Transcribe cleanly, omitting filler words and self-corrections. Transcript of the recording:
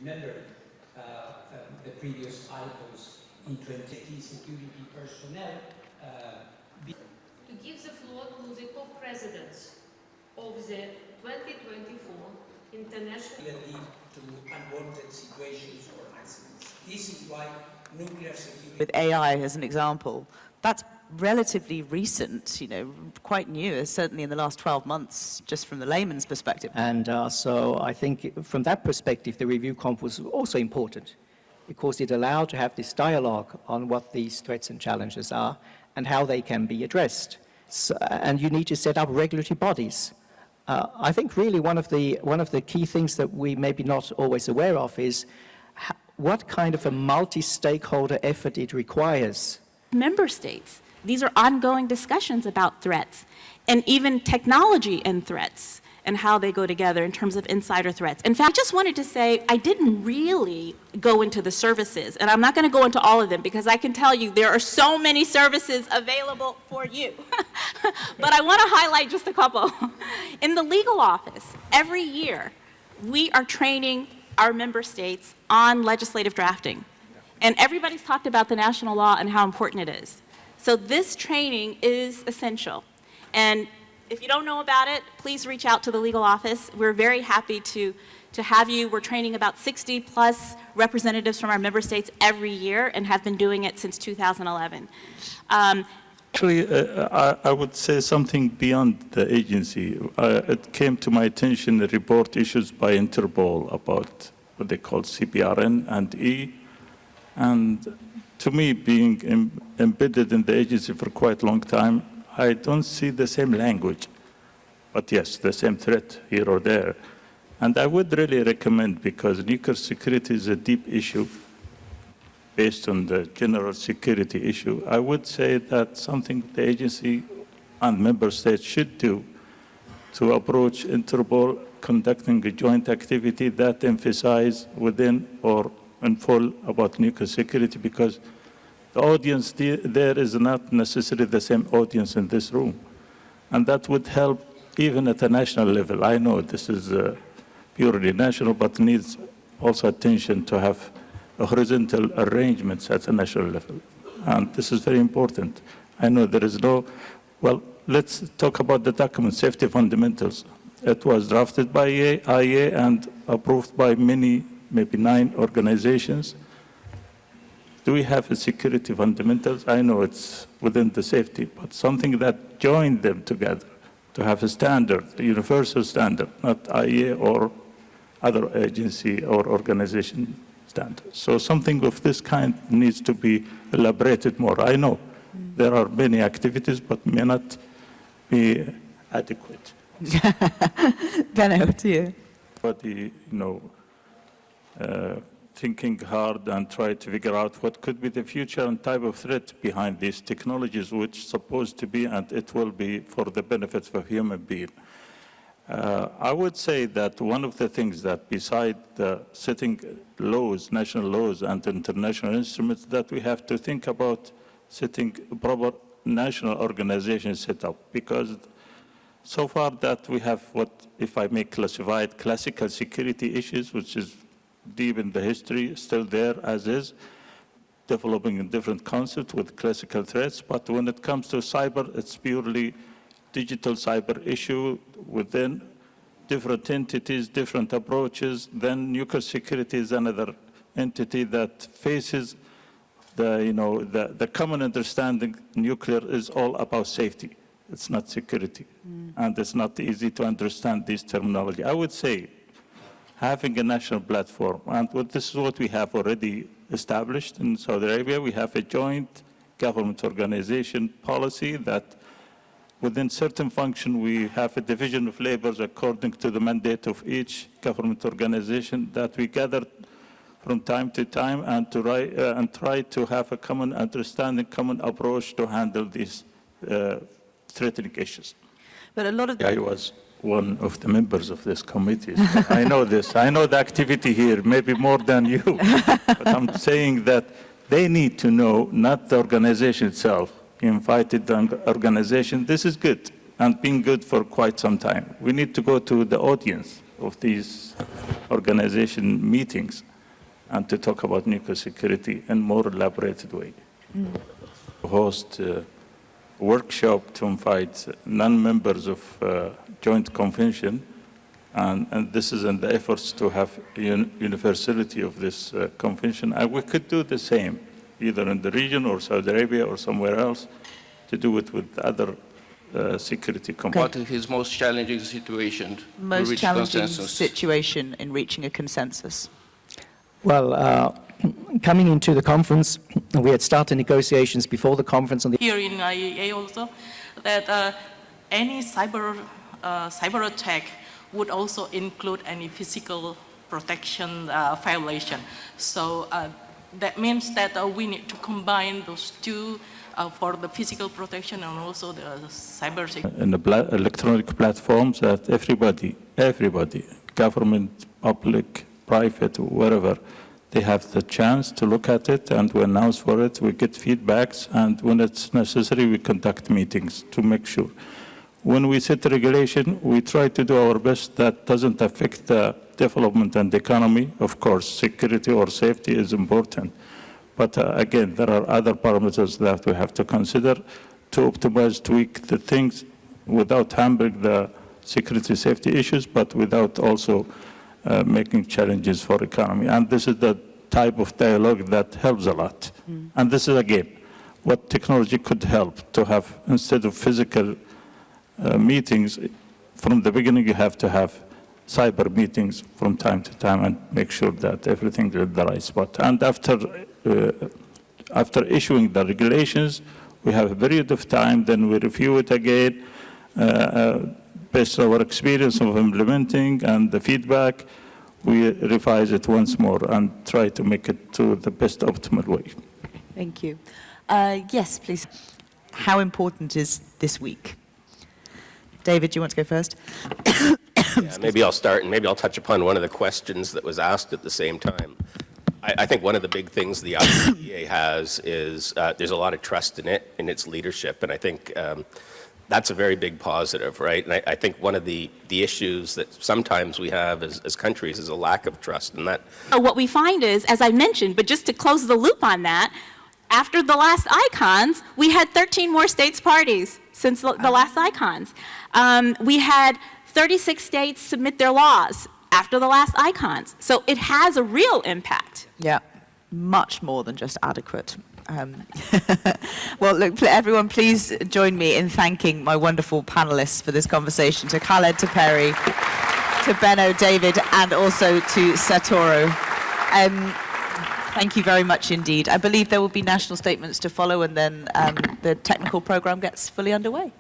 remember the previous items in 20 security personnel. To give the floor to the co-presidents of the 2024 International To unwanted situations or accidents. This is why nuclear security... With AI as an example, that's relatively recent, quite new, certainly in the last 12 months, just from the layman's perspective. And so I think from that perspective, the review conf was also important because it allowed to have this dialogue on what these threats and challenges are and how they can be addressed. So, and you need to set up regulatory bodies. I think really one of the key things that we may be not always aware of is what kind of a multi-stakeholder effort it requires. Member states. These are ongoing discussions about threats and even technology and threats and how they go together in terms of insider threats. In fact, I just wanted to say I didn't really go into the services, and I'm not going to go into all of them because I can tell you there are so many services available for you. But I want to highlight just a couple. In the legal office, every year, we are training our member states on legislative drafting. And everybody's talked about the national law and how important it is. So this training is essential. And if you don't know about it, please reach out to the legal office. We're very happy to have you. We're training about 60 plus representatives from our member states every year and have been doing it since 2011. Actually, I would say something beyond the agency. It came to my attention a report issued by Interpol about what they call CBRN and E. And to me, being embedded in the agency for quite a long time, I don't see the same language, but yes, the same threat here or there. And I would really recommend, because nuclear security is a deep issue based on the general security issue, I would say that something the agency and member states should do to approach Interpol conducting a joint activity that emphasize within or in full about nuclear security, because the audience there is not necessarily the same audience in this room. And that would help even at a national level. I know this is purely national, but needs also attention to have horizontal arrangements at a national level. And this is very important. I know there is no, well, let's talk about the document, Safety Fundamentals. It was drafted by IAEA and approved by many, maybe 9 organizations. Do we have a security fundamentals? I know it's within the safety, but something that joined them together to have a standard, a universal standard, not IAEA or other agency or organization standards. So something of this kind needs to be elaborated more. I know there are many activities, but may not be adequate. Benno, to you. But thinking hard and try to figure out what could be the future and type of threat behind these technologies, which supposed to be, and it will be for the benefits of human being. I would say that one of the things that beside setting laws, national laws and international instruments, that we have to think about setting proper national organization set up, because so far that we have what, if I may classify it, classical security issues, which is deep in the history, still there as is, developing a different concept with classical threats. But when it comes to cyber, it's purely digital cyber issue within different entities, different approaches. Then nuclear security is another entity that faces the common understanding nuclear is all about safety. It's not security. And it's not easy to understand this terminology. I would say having a national platform, and this is what we have already established in Saudi Arabia. We have a joint government organization policy that within certain function, we have a division of labors according to the mandate of each government organization that we gather from time to time and try to have a common understanding, common approach to handle these threatening issues. But a lot of I was one of the members of this committee. So I know this. I know the activity here, maybe more than you. But I'm saying that they need to know, not the organization itself. You invited the organization. This is good and been good for quite some time. We need to go to the audience of these organization meetings and to talk about nuclear security in more elaborated way. Host a workshop to invite non-members of joint convention, and this is in the efforts to have universality of this convention. And we could do the same, either in the region or Saudi Arabia or somewhere else, to do it with other security components. What is his most challenging situation to Most reach challenging consensus? situation in reaching a consensus? Well, coming into the conference, we had started negotiations before the conference on the Here in IAEA also, that any cyber attack would also include any physical protection violation. So that means that we need to combine those two for the physical protection and also the cyber security. In the electronic platforms that everybody, government, public, private, wherever, they have the chance to look at it, and we announce for it, we get feedbacks, and when it's necessary, we conduct meetings to make sure. When we set the regulation, we try to do our best that doesn't affect the development and the economy. Of course, security or safety is important. But again, there are other parameters that we have to consider to optimize, tweak the things without hampering the security safety issues, but without also making challenges for economy. And this is the type of dialogue that helps a lot. And this is, again, what technology could help to have, instead of physical meetings, from the beginning you have to have cyber meetings from time to time and make sure that everything is at the right spot. And after issuing the regulations, we have a period of time, then we review it again, based on our experience of implementing and the feedback, we revise it once more and try to make it to the best optimal way. Thank you. Yes, please. How important is this week? David, do you want to go first? Yeah, maybe I'll start, and maybe I'll touch upon one of the questions that was asked at the same time. I think one of the big things the IAEA has is there's a lot of trust in it, in its leadership, and I think that's a very big positive, right? And I think one of the issues that sometimes we have as countries is a lack of trust, and that... What we find is, as I mentioned, but just to close the loop on that, after the last icons, we had 13 more states parties since the last icons. We had 36 states submit their laws after the last icons. So it has a real impact. Yeah, much more than just adequate. Well, look, everyone, please join me in thanking my wonderful panelists for this conversation, to Khaled, to Perry, to Benno, David, and also to Satoru. Thank you very much indeed. I believe there will be national statements to follow, and then the technical program gets fully underway.